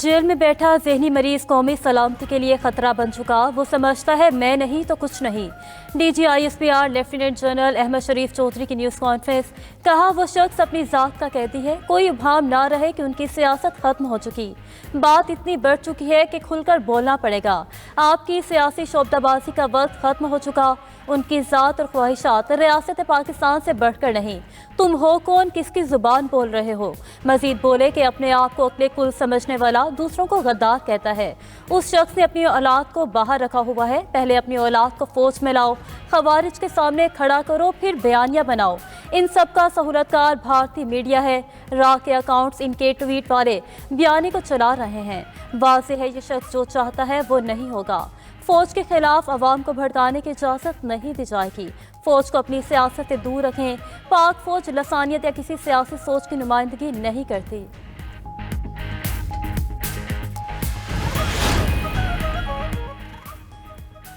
Jail में बैठा ज़हनी मरीज कौमी सलामती के लिए खतरा बन चुका। वो समझता है मैं नहीं तो कुछ नहीं। DGISPR लेफ्टिनेंट जनरल अहमद शरीफ चौधरी की न्यूज़ कॉन्फ्रेंस। कहा वो शख्स अपनी ज़ात का कैदी है, कोई इब्हाम ना रहे कि उनकी सियासत खत्म हो चुकी। बात इतनी बढ़ चुकी है कि खुलकर बोलना पड़ेगा। आपकी सियासी शोबदाबाजी का वक्त खत्म हो चुका। उनकी ज़ात और ख्वाहिशात रियासत पाकिस्तान से बढ़कर नहीं। तुम हो कौन, किसकी ज़ुबान बोल रहे हो। मजीद बोले कि अपने आप को अक्ले कुल समझने वाला दूसरों को गद्दार कहता है। उस शख्स ने अपनी औलाद को बाहर रखा हुआ है। पहले अपनी औलाद को फौज में लाओ, खवारिज के सामने खड़ा करो, फिर बयानिया बनाओ। इन सब का सहूलतकार भारतीय मीडिया है। रा के अकाउंट्स इनके ट्वीट वाले बयानी को चला रहे हैं। वाज़ेह है ये शख्स जो चाहता है वो नहीं होगा। फौज के खिलाफ अवाम को भड़काने की इजाज़त नहीं दी जाएगी। फौज को अपनी सियासत से दूर रखें। पाक फौज लसानियत या किसी सियासी सोच की नुमाइंदगी नहीं करती।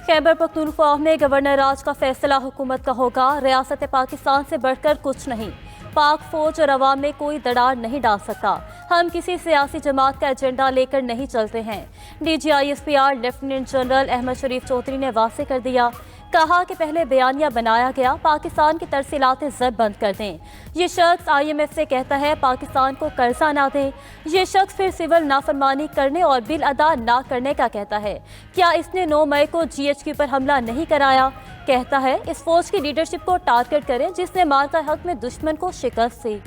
खैबर पख्तूनख्वा में गवर्नर राज का फैसला हुकूमत का होगा। रियासत पाकिस्तान से बढ़कर कुछ नहीं। पाक फौज और अवाम में कोई दरार नहीं डाल सकता। हम किसी सियासी जमात का एजेंडा लेकर नहीं चलते हैं। DGISPR लेफ्टिनेंट जनरल अहमद शरीफ चौधरी ने वाज़ेह कर दिया। कहा कि पहले बयानिया बनाया गया, पाकिस्तान की तरसीलातें ज़र बंद कर दें। ये शख्स IMF से कहता है पाकिस्तान को कर्जा ना दें। ये शख्स फिर सिविल नाफरमानी करने और बिल अदा ना करने का कहता है। क्या इसने 9 मई को GHQ पर हमला नहीं कराया। कहता है इस फौज की लीडरशिप को टारगेट करें जिसने मार्का हक में दुश्मन को शिकस्त दी।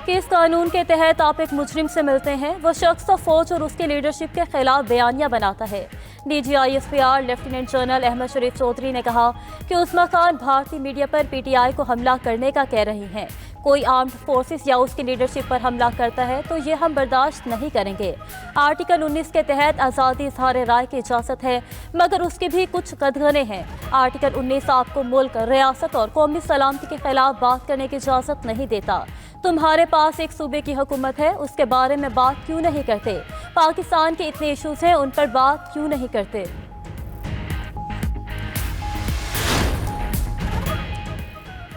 किस कानून के तहत आप एक मुजरिम से मिलते हैं। वो शख्स तो फौज और उसकी लीडरशिप के खिलाफ बयानिया बनाता है। DGISPR लेफ्टिनेंट जनरल अहमद शरीफ चौधरी ने कहा कि उस्मा खान भारतीय मीडिया पर PTI को हमला करने का कह रही हैं। कोई आर्म्ड फोर्सेस या उसकी लीडरशिप पर हमला करता है तो ये हम बर्दाश्त नहीं करेंगे। आर्टिकल 19 के तहत आज़ादी इज़हार राय की इजाज़त है, मगर उसकी भी कुछ कदगने हैं। आर्टिकल 19 आपको मुल्क, रियासत और कौमी सलामती के खिलाफ बात करने की इजाज़त नहीं देता। तुम्हारे पास एक सूबे की हुकूमत है, उसके बारे में बात क्यों नहीं करते। पाकिस्तान के इतने इशूज़ हैं, उन पर बात क्यों नहीं करते।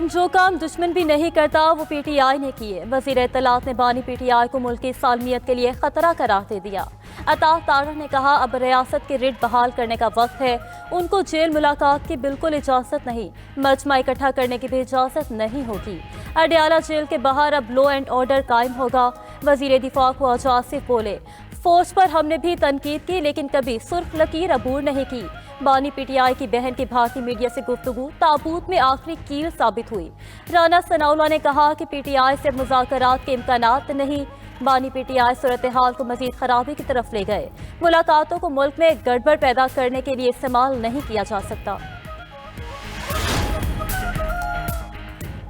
जो काम दुश्मन भी नहीं करता वो PTI ने किए। वज़ीर इत्तलात ने बानी PTI को मुल्क की सालमियत के लिए खतरा करार दे दिया। अता तारा ने कहा अब रियासत की रिट बहाल करने का वक्त है। उनको जेल मुलाकात की बिल्कुल इजाज़त नहीं, मजमा इकट्ठा करने की भी इजाज़त नहीं होगी। अडयाला जेल के बाहर अब लॉ एंड ऑर्डर कायम होगा। वज़ीर दिफा ख्वाजा आसिफ बोले फौज पर हमने भी तनकीद की लेकिन कभी सुर्ख लकीर अबूर नहीं की। बानी PTI की बहन की भारतीय मीडिया से गुफ्तगू ताबूत में आखिरी कील साबित हुई। राना सनाउल्लाह ने कहा कि PTI से मुज़ाकरात के इम्कानात नहीं। बानी PTI सूरत हाल को मजीद खराबी की तरफ ले गए। मुलाकातों को मुल्क में गड़बड़ पैदा करने के लिए इस्तेमाल नहीं किया जा सकता।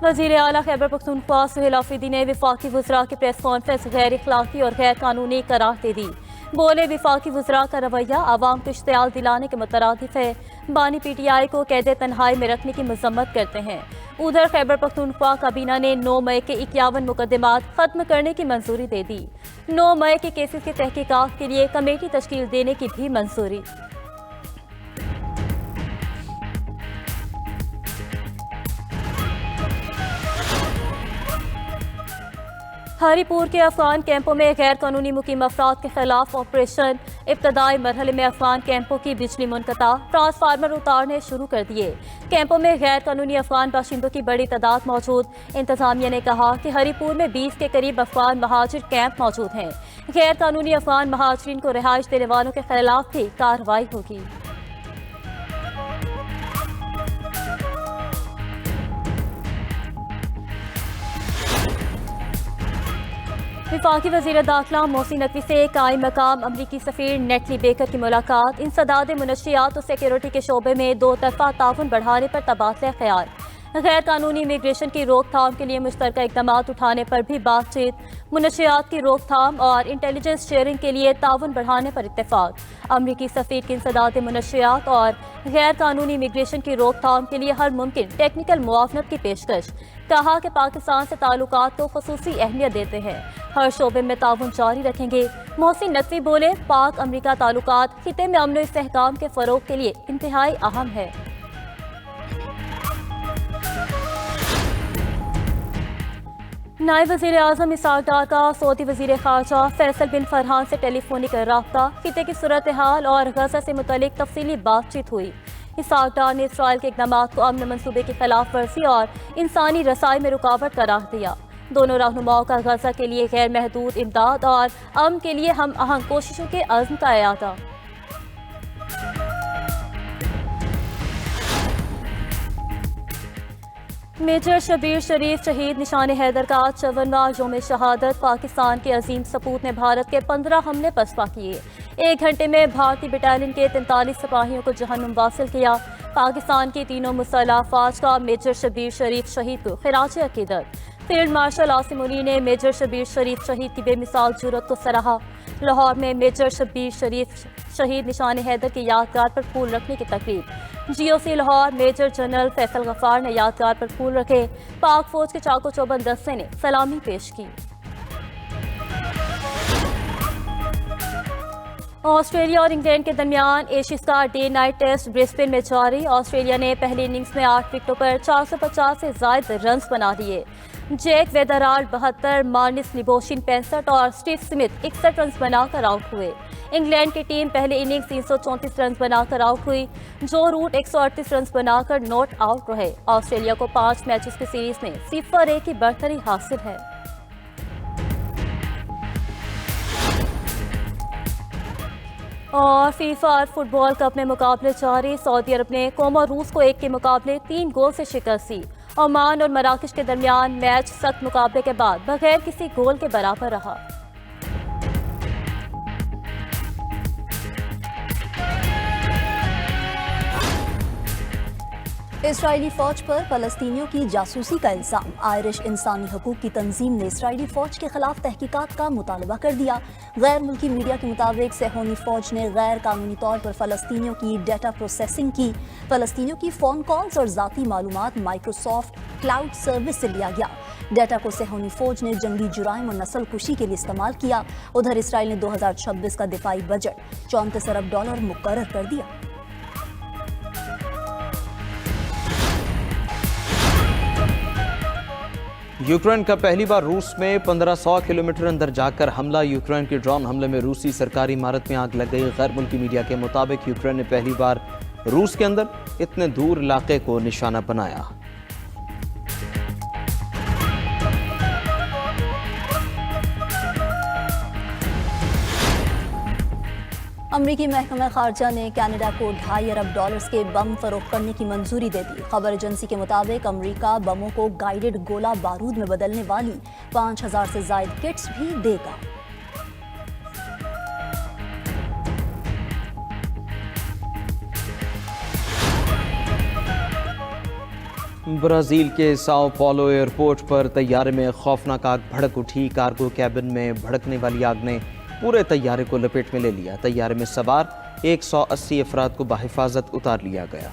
वज़ीर आला खैबर पख्तूनख्वा सुहेल आफरीदी ने वफाकी वज़रा की प्रेस कॉन्फ्रेंस गैर इखलाकी और गैर कानूनी करार दे दी। बोले वफाकी वज़रा का रवैया आवाम को इश्तियाल दिलाने के मुतरादिफ है। बानी PTI को कैद तन्हाई में रखने की मजम्मत करते हैं। उधर खैबर पख्तूनख्वा काबीना ने 9 मई के 51 मुकदमात खत्म करने की मंजूरी दे दी। 9 मई के केसेस की तहकीकात के लिए कमेटी तश्कील देने की भी मंजूरी। हरीपुर के अफगान कैंपों में गैर कानूनी मुकीम अफराद के खिलाफ ऑपरेशन। इब्तदाई मरहले में अफगान कैंपों की बिजली मुनक़ता, ट्रांसफार्मर उतारने शुरू कर दिए। कैंपों में गैर कानूनी अफगान बाशिंदों की बड़ी तादाद मौजूद। इंतजामिया ने कहा कि हरीपुर में 20 के करीब अफगान महाजिर कैंप मौजूद हैं। गैर कानूनी अफगान महाजरीन को रिहाइश देने वालों के खिलाफ भी कार्रवाई होगी। वफाकी वज़ीर दाखिला मोहसिन नकवी से कायम मकाम अमरीकी सफ़ीर नेटली बेकर की मुलाकात। इंसदाद मुनशियात और सिक्योरिटी के शोबे में 2 तरफ़ा ताउन बढ़ाने पर तबादला ख्याल। गैर कानूनी इमिग्रेशन की रोकथाम के लिए मुश्तरका इक़दाम उठाने पर भी बातचीत। मुनशियात की रोकथाम और इंटेलिजेंस शेयरिंग के लिए ताउन बढ़ाने पर इत्तेफाक। अमरीकी सफ़ीर की इंसदाद मुनशियात और गैर कानूनी इमिग्रेशन की रोकथाम के लिए हर मुमकिन टेक्निकल मुआवनत की पेशकश। कहा कि पाकिस्तान से ताल्लुकात को ख़ुसूसी अहमियत देते हैं, हर शोबे में ताउन जारी रखेंगे। मोहसिन नकवी बोले पाक अमरीका ताल्लुकात खिते में अमन व इस्तेहकाम के फ़रोग के लिए इंतहाई अहम है। نائب وزیر اعظم اسحاق ڈار کا سعودی وزیر خارجہ فیصل بن فرحان سے ٹیلی فونک رابطہ، خطے کی صورتحال اور غزہ سے متعلق تفصیلی بات چیت ہوئی۔ اسحاق ڈار نے اسرائیل کے اقدامات کو امن منصوبے کی خلاف ورزی اور انسانی رسائی میں رکاوٹ قرار دیا۔ دونوں رہنماؤں کا غزہ کے لیے غیر محدود امداد اور امن کے لیے ہم آہنگ کوششوں کے عزم کا اعادہ۔ میجر شبیر شریف شہید نشان حیدر کا 54واں یوم شہادت، پاکستان کے عظیم سپوت نے بھارت کے 15 حملے پسپا کیے۔ 1 گھنٹے میں بھارتی بٹالین کے 43 سپاہیوں کو جہنم واصل کیا۔ پاکستان کی تینوں مسلح افواج کا میجر شبیر شریف شہید کو خراج عقیدت۔ فیلڈ مارشل عاصم منی نے میجر شبیر شریف شہید کی بے مثال جرأت کو سراہا۔ لاہور میں میجر شبیر شریف شہید نشان حیدر کی یادگار پر پھول رکھنے کی تقریب۔ جی او سی لاہور میجر جنرل فیصل غفار نے یادگار پر پھول رکھے۔ پاک فوج کے چاق و چوبند دستے نے سلامی پیش کی۔ آسٹریلیا اور انگلینڈ کے درمیان ایشیز کا ڈے نائٹ ٹیسٹ برسبن میں جاری۔ آسٹریلیا نے پہلی اننگز میں 8 وکٹوں پر 450 سے زائد رنز بنا لیے۔ جیک ویدرال 72، مارنس لیبوشن 65 اور اسٹیو سمتھ 61 رنز بنا کر آؤٹ ہوئے۔ انگلینڈ کی ٹیم پہلے اننگز 334 رنز بنا کر آؤٹ ہوئی۔ جو روٹ 138 رنز بنا کر ناٹ آؤٹ رہے۔ آسٹریلیا کو 5 میچز کی سیریز میں 0-1 کی برتری حاصل ہے۔ اور فیفا فٹ بال کپ میں مقابلے جاری۔ سعودی عرب نے قوم اور روس کو 1 کے مقابلے 3 گول سے شکست دی۔ عمان اور مراکش کے درمیان میچ سخت مقابلے کے بعد بغیر کسی گول کے برابر رہا۔ اسرائیلی فوج پر فلسطینیوں کی جاسوسی کا الزام۔ آئرش انسانی حقوق کی تنظیم نے اسرائیلی فوج کے خلاف تحقیقات کا مطالبہ کر دیا۔ غیر ملکی میڈیا کے مطابق صہیونی فوج نے غیر قانونی طور پر فلسطینیوں کی ڈیٹا پروسیسنگ کی۔ فلسطینیوں کی فون کالز اور ذاتی معلومات مائکروسافٹ کلاؤڈ سروس سے لیا گیا۔ ڈیٹا کو صہیونی فوج نے جنگی جرائم اور نسل کشی کے لیے استعمال کیا۔ ادھر اسرائیل نے 2026 کا دفاعی بجٹ $34 ارب مقرر کر دیا۔ یوکرین کا پہلی بار روس میں 1500 کلومیٹر اندر جا کر حملہ۔ یوکرین کے ڈرون حملے میں روسی سرکاری عمارت میں آگ لگ گئی۔ غیر ملکی میڈیا کے مطابق یوکرین نے پہلی بار روس کے اندر اتنے دور علاقے کو نشانہ بنایا۔ امریکی محکمہ خارجہ نے کینیڈا کو $2.5 ارب کے بم فروخت کرنے کی منظوری دے دی۔ خبر ایجنسی کے مطابق امریکہ بموں کو گائیڈڈ گولہ بارود میں بدلنے والی 5000 سے زائد کٹس بھی دے گا۔ برازیل کے ساؤ پولو ایئرپورٹ پر طیارے میں خوفناک آگ بھڑک اٹھی۔ کارگو کیبن میں بھڑکنے والی آگ نے پورے طیارے کو لپیٹ میں لے لیا۔ طیارے میں سوار 180 افراد کو بحفاظت اتار لیا گیا۔